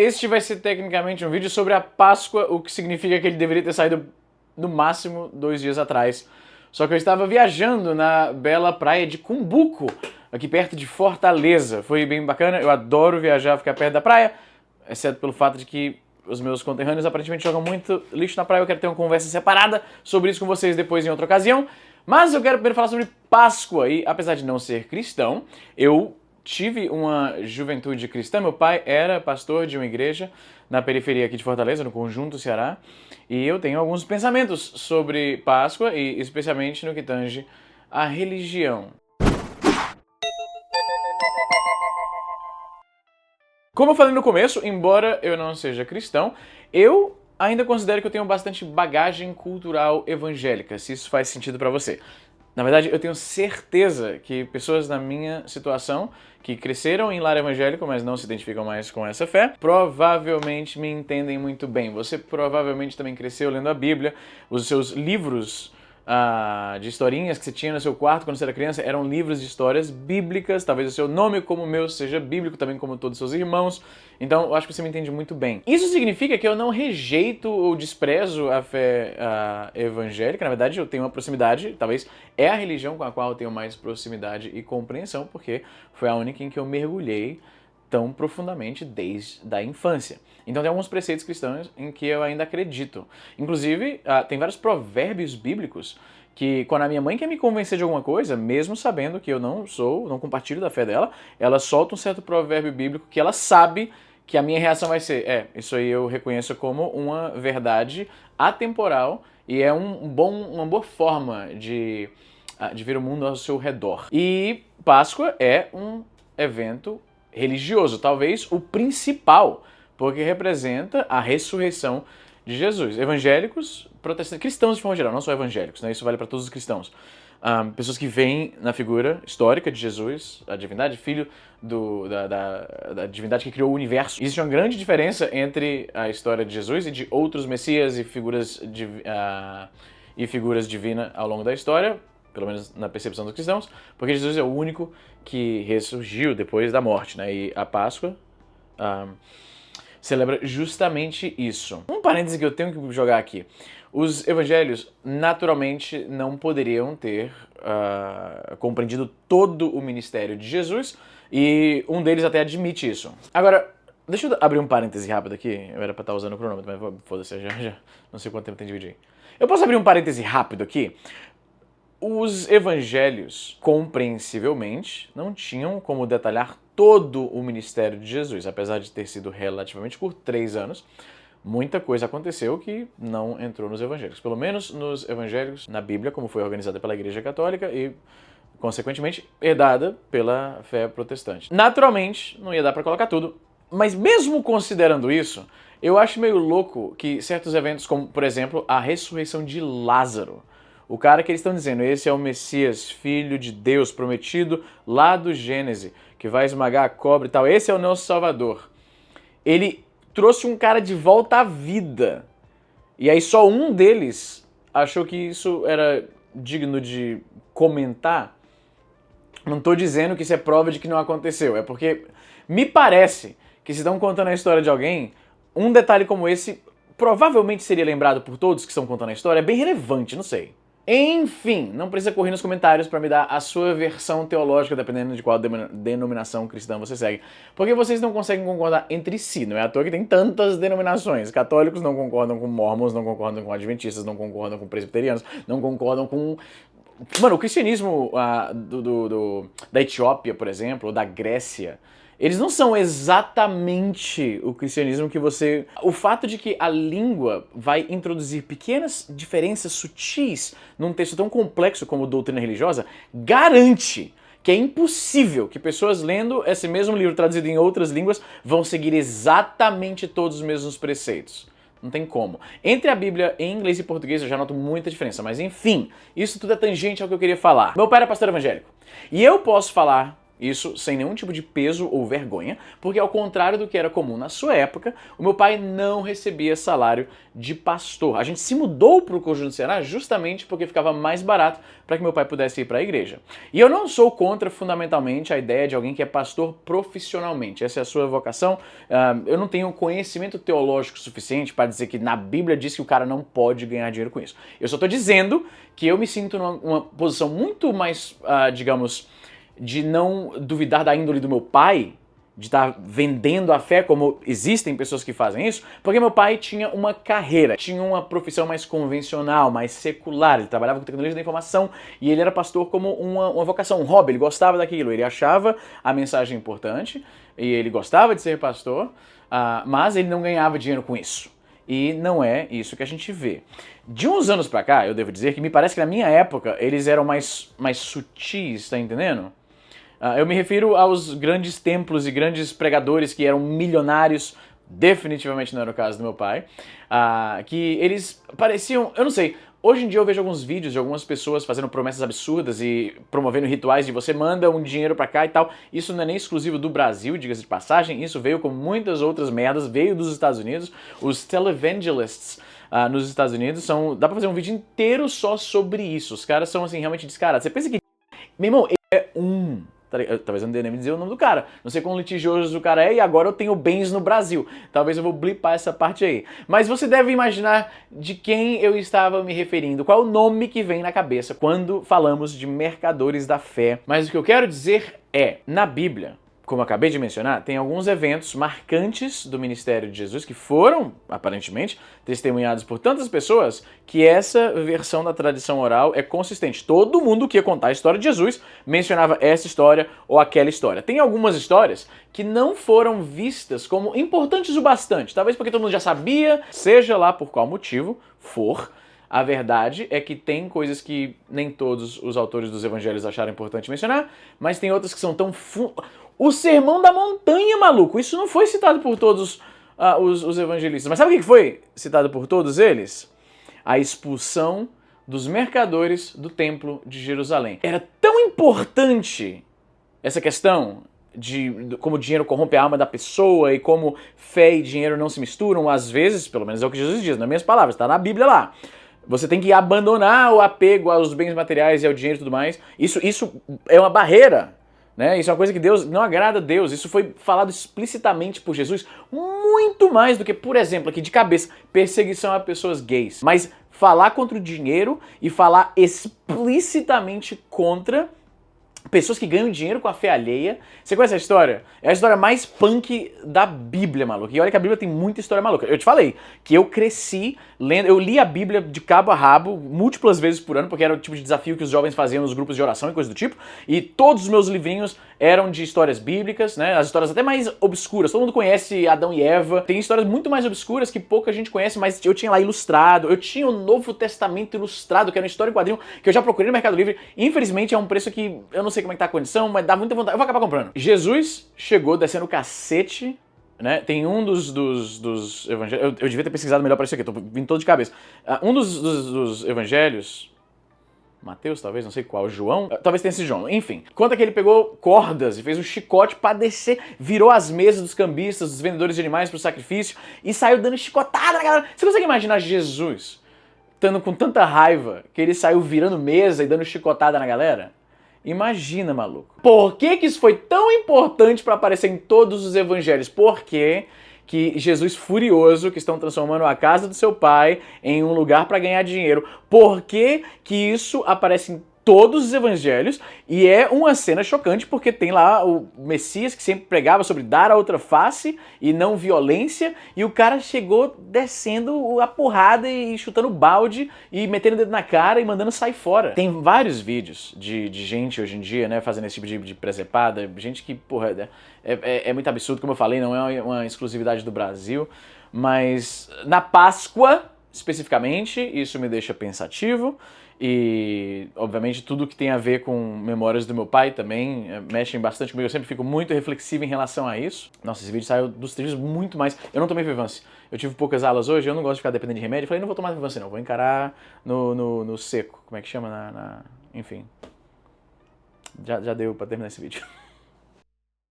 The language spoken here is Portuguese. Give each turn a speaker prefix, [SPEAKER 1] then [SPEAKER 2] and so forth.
[SPEAKER 1] Este vai ser tecnicamente um vídeo sobre a Páscoa, o que significa que ele deveria ter saído no máximo 2 dias atrás. Só que eu estava viajando na bela praia de Cumbuco, aqui perto de Fortaleza. Foi bem bacana, eu adoro viajar, ficar perto da praia, exceto pelo fato de que os meus conterrâneos aparentemente jogam muito lixo na praia. Eu quero ter uma conversa separada sobre isso com vocês depois em outra ocasião. Mas eu quero primeiro falar sobre Páscoa, e apesar de não ser cristão, eu tive uma juventude cristã. Meu pai era pastor de uma igreja na periferia aqui de Fortaleza, no Conjunto Ceará, e eu tenho alguns pensamentos sobre Páscoa, e especialmente no que tange à religião. Como eu falei no começo, embora eu não seja cristão, eu ainda considero que eu tenho bastante bagagem cultural evangélica, se isso faz sentido pra você. Na verdade, eu tenho certeza que pessoas na minha situação, que cresceram em lar evangélico, mas não se identificam mais com essa fé, provavelmente me entendem muito bem. Você provavelmente também cresceu lendo a Bíblia, os seus livros de historinhas que você tinha no seu quarto quando você era criança eram livros de histórias bíblicas. Talvez o seu nome, como o meu, seja bíblico, também como todos os seus irmãos. Então, eu acho que você me entende muito bem. Isso significa que eu não rejeito ou desprezo a fé evangélica. Na verdade, eu tenho uma proximidade, talvez é a religião com a qual eu tenho mais proximidade e compreensão, porque foi a única em que eu mergulhei tão profundamente desde a infância. Então tem alguns preceitos cristãos em que eu ainda acredito. Inclusive, tem vários provérbios bíblicos que, quando a minha mãe quer me convencer de alguma coisa, mesmo sabendo que eu não compartilho da fé dela, ela solta um certo provérbio bíblico que ela sabe que a minha reação vai ser, isso aí eu reconheço como uma verdade atemporal e é uma boa forma de ver o mundo ao seu redor. E Páscoa é um evento religioso, talvez o principal, porque representa a ressurreição de Jesus. Evangélicos, protestantes, cristãos de forma geral, não só evangélicos, né? Isso vale para todos os cristãos. Pessoas que veem na figura histórica de Jesus, a divindade, filho da divindade que criou o universo. Existe uma grande diferença entre a história de Jesus e de outros messias e figuras divinas ao longo da história, pelo menos na percepção dos cristãos, porque Jesus é o único que ressurgiu depois da morte, né? E a Páscoa celebra justamente isso. Um parêntese que eu tenho que jogar aqui. Os evangelhos naturalmente não poderiam ter compreendido todo o ministério de Jesus, e um deles até admite isso. Agora, deixa eu abrir um parêntese rápido aqui. Eu era pra estar usando o cronômetro, mas foda-se, já não sei quanto tempo tem de vídeo aí. Eu posso abrir um parêntese rápido aqui? Os evangelhos, compreensivelmente, não tinham como detalhar todo o ministério de Jesus. Apesar de ter sido relativamente curto, 3 anos, muita coisa aconteceu que não entrou nos evangelhos. Pelo menos nos evangelhos, na Bíblia, como foi organizada pela Igreja Católica e, consequentemente, herdada pela fé protestante. Naturalmente, não ia dar para colocar tudo, mas mesmo considerando isso, eu acho meio louco que certos eventos, como, por exemplo, a ressurreição de Lázaro, o cara que eles estão dizendo, esse é o Messias, filho de Deus, prometido lá do Gênesis, que vai esmagar a cobra e tal, esse é o nosso Salvador. Ele trouxe um cara de volta à vida. E aí só um deles achou que isso era digno de comentar. Não estou dizendo que isso é prova de que não aconteceu, é porque me parece que se estão contando a história de alguém, um detalhe como esse provavelmente seria lembrado por todos que estão contando a história, é bem relevante, não sei. Enfim, não precisa correr nos comentários para me dar a sua versão teológica, dependendo de qual denominação cristã você segue. Porque vocês não conseguem concordar entre si, não é à toa que tem tantas denominações. Católicos não concordam com mormons, não concordam com adventistas, não concordam com presbiterianos, não concordam com... Mano, o cristianismo da Etiópia, por exemplo, ou da Grécia, eles não são exatamente o cristianismo que você... O fato de que a língua vai introduzir pequenas diferenças sutis num texto tão complexo como doutrina religiosa, garante que é impossível que pessoas lendo esse mesmo livro traduzido em outras línguas vão seguir exatamente todos os mesmos preceitos. Não tem como. Entre a Bíblia em inglês e português eu já noto muita diferença, mas enfim, isso tudo é tangente ao que eu queria falar. Meu pai era pastor evangélico, e eu posso falar isso sem nenhum tipo de peso ou vergonha, porque ao contrário do que era comum na sua época, o meu pai não recebia salário de pastor. A gente se mudou para o Conjunto do Ceará justamente porque ficava mais barato para que meu pai pudesse ir para a igreja. E eu não sou contra fundamentalmente a ideia de alguém que é pastor profissionalmente. Essa é a sua vocação. Eu não tenho conhecimento teológico suficiente para dizer que na Bíblia diz que o cara não pode ganhar dinheiro com isso. Eu só estou dizendo que eu me sinto numa posição muito mais, digamos, de não duvidar da índole do meu pai, de estar vendendo a fé, como existem pessoas que fazem isso, porque meu pai tinha uma carreira, tinha uma profissão mais convencional, mais secular, ele trabalhava com tecnologia da informação e ele era pastor como uma vocação, um hobby, ele gostava daquilo, ele achava a mensagem importante e ele gostava de ser pastor, mas ele não ganhava dinheiro com isso. E não é isso que a gente vê. De uns anos pra cá, eu devo dizer que me parece que na minha época eles eram mais sutis, tá entendendo? Eu me refiro aos grandes templos e grandes pregadores que eram milionários, definitivamente não era o caso do meu pai, que eles pareciam, eu não sei, hoje em dia eu vejo alguns vídeos de algumas pessoas fazendo promessas absurdas e promovendo rituais de você manda um dinheiro pra cá e tal. Isso não é nem exclusivo do Brasil, diga-se de passagem, isso veio com muitas outras merdas, veio dos Estados Unidos. Os televangelists nos Estados Unidos dá pra fazer um vídeo inteiro só sobre isso. Os caras são assim, realmente descarados. Você pensa que, meu irmão, ele é talvez eu não dê nem me dizer o nome do cara. Não sei quão litigioso o cara é e agora eu tenho bens no Brasil. Talvez eu vou blipar essa parte aí. Mas você deve imaginar de quem eu estava me referindo. Qual é o nome que vem na cabeça quando falamos de mercadores da fé. Mas o que eu quero dizer é, na Bíblia, como eu acabei de mencionar, tem alguns eventos marcantes do ministério de Jesus que foram, aparentemente, testemunhados por tantas pessoas que essa versão da tradição oral é consistente. Todo mundo que ia contar a história de Jesus mencionava essa história ou aquela história. Tem algumas histórias que não foram vistas como importantes o bastante, talvez porque todo mundo já sabia, seja lá por qual motivo for. A verdade é que tem coisas que nem todos os autores dos evangelhos acharam importante mencionar, mas tem outras que são tão... O Sermão da Montanha, maluco! Isso não foi citado por todos os evangelistas. Mas sabe o que foi citado por todos eles? A expulsão dos mercadores do Templo de Jerusalém. Era tão importante essa questão de como o dinheiro corrompe a alma da pessoa e como fé e dinheiro não se misturam, às vezes, pelo menos é o que Jesus diz, nas minhas palavras, está na Bíblia lá. Você tem que abandonar o apego aos bens materiais e ao dinheiro e tudo mais. Isso é uma barreira. Né? Isso é uma coisa que Deus não agrada a Deus. Isso foi falado explicitamente por Jesus muito mais do que, por exemplo, aqui de cabeça, perseguição a pessoas gays. Mas falar contra o dinheiro e falar explicitamente contra pessoas que ganham dinheiro com a fé alheia. Você conhece a história? É a história mais punk da Bíblia, maluco. E olha que a Bíblia tem muita história maluca. Eu te falei que eu cresci lendo, eu li a Bíblia de cabo a rabo múltiplas vezes por ano, porque era o tipo de desafio que os jovens faziam nos grupos de oração e coisa do tipo. E todos os meus livrinhos eram de histórias bíblicas, né? As histórias até mais obscuras. Todo mundo conhece Adão e Eva. Tem histórias muito mais obscuras que pouca gente conhece, mas eu tinha lá ilustrado. Eu tinha o Novo Testamento ilustrado, que era uma história em quadrinho que eu já procurei no Mercado Livre. Infelizmente é um preço que eu não sei como é que tá a condição, mas dá muita vontade. Eu vou acabar comprando. Jesus chegou descendo o cacete, né? Tem um dos evangelhos... Eu devia ter pesquisado melhor para isso aqui, tô vindo todo de cabeça. Um dos evangelhos... Mateus, talvez, não sei qual, João, talvez tenha esse João, enfim. Conta que ele pegou cordas e fez um chicote pra descer, virou as mesas dos cambistas, dos vendedores de animais pro sacrifício e saiu dando chicotada na galera. Você consegue imaginar Jesus estando com tanta raiva que ele saiu virando mesa e dando chicotada na galera? Imagina, maluco. Por que isso foi tão importante pra aparecer em todos os evangelhos? Porque que Jesus furioso, que estão transformando a casa do seu pai em um lugar para ganhar dinheiro. Por que isso aparece em todos os evangelhos? E é uma cena chocante porque tem lá o Messias que sempre pregava sobre dar a outra face e não violência, e o cara chegou descendo a porrada e chutando balde e metendo o dedo na cara e mandando sair fora. Tem vários vídeos de gente hoje em dia, né, fazendo esse tipo de presepada, gente que, porra, é muito absurdo, como eu falei, não é uma exclusividade do Brasil, mas na Páscoa, especificamente, isso me deixa pensativo. E, obviamente, tudo que tem a ver com memórias do meu pai também mexem bastante comigo. Eu sempre fico muito reflexivo em relação a isso. Nossa, esse vídeo saiu dos trilhos muito mais. Eu não tomei Vivance. Eu tive poucas aulas hoje, eu não gosto de ficar dependendo de remédio. Eu falei, não vou tomar Vivance não, vou encarar no seco. Como é que chama? Enfim. Já deu pra terminar esse vídeo.